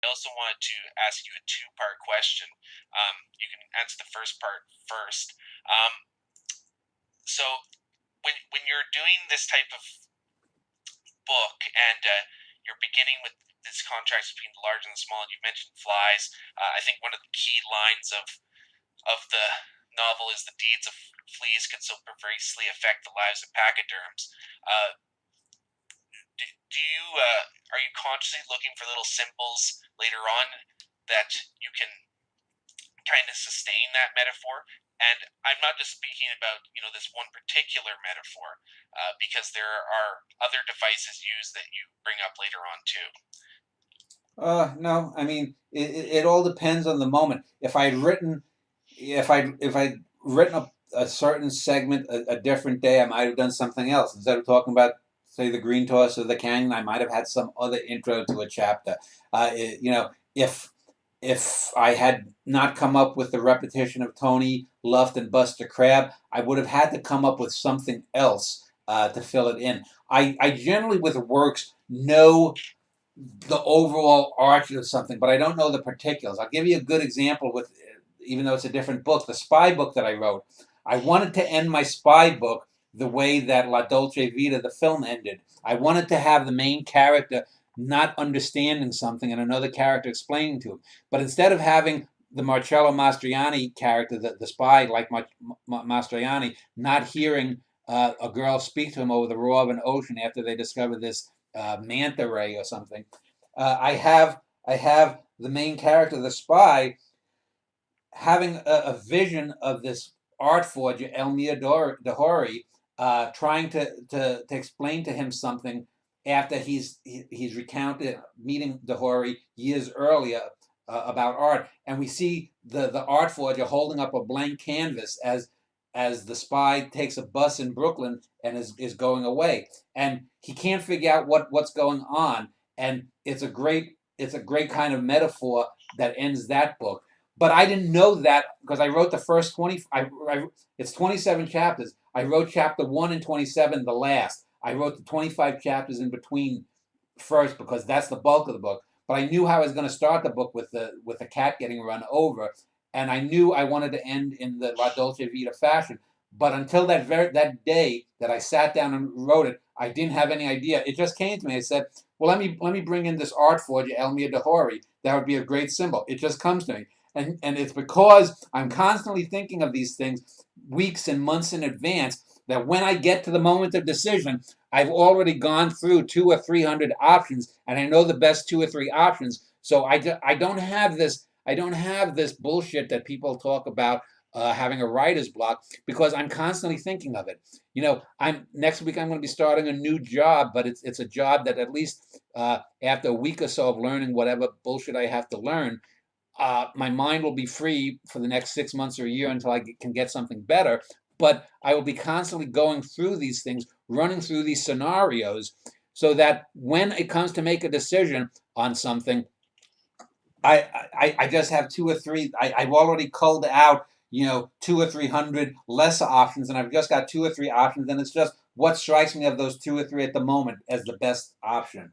also wanted to ask you a two-part question. You can answer the first part first. Um, so when you're doing this type of book and you're beginning with this contrast between the large and the small, and you mentioned flies. I think one of the key lines of the novel is the deeds of fleas can so perversely affect the lives of pachyderms. Uh, do you are you consciously looking for little symbols later on that you can kind of sustain that metaphor? And I'm not just speaking about this one particular metaphor, because there are other devices used that you bring up later on too. No, I mean it all depends on the moment. If I'd written a certain segment a different day, I might have done something else. Instead of talking about, say, the green toss or the canyon, I might have had some other intro to a chapter. If I had not come up with the repetition of Tony Luft and Buster Crab, I would have had to come up with something else to fill it in. I generally, with works, know the overall arch of something, but I don't know the particulars. I'll give you a good example with, even though it's a different book, the spy book that I wrote. I wanted to end my spy book the way that La Dolce Vita, the film, ended. I wanted to have the main character not understanding something and another character explaining to him. But instead of having the Marcello Mastroianni character, the spy like Mastroianni, not hearing a girl speak to him over the roar of an ocean after they discover this manta ray or something. I have the main character, the spy, having a vision of this art forger, Elmir Dahori, trying to explain to him something after he's recounted meeting Dahori years earlier about art, and we see the art forger holding up a blank canvas as the spy takes a bus in Brooklyn and is going away, and he can't figure out what's going on, and it's a great kind of metaphor that ends that book. But I didn't know that because I wrote the first 20. It's 27 chapters. I wrote chapter 1 and 27 the last. I wrote the 25 chapters in between first because that's the bulk of the book. But I knew how I was going to start the book with the cat getting run over, and I knew I wanted to end in the La Dolce Vita fashion. But until that day that I sat down and wrote it, I didn't have any idea. It just came to me. I said, "Well, let me bring in this art forger, Elmir Dahori. That would be a great symbol." It just comes to me, and it's because I'm constantly thinking of these things weeks and months in advance that when I get to the moment of decision, I've already gone through 200 or 300 options, and I know the best 2 or 3 options. So I don't have this bullshit that people talk about, having a writer's block, because I'm constantly thinking of it. I'm next week I'm going to be starting a new job, but it's a job that at least after a week or so of learning whatever bullshit I have to learn, my mind will be free for the next 6 months or a year until I can get something better. But I will be constantly going through these things, running through these scenarios, so that when it comes to make a decision on something, I just have two or three. I've already culled out 2 or 300 lesser options, and I've just got 2 or 3 options, and it's just what strikes me of those 2 or 3 at the moment as the best option.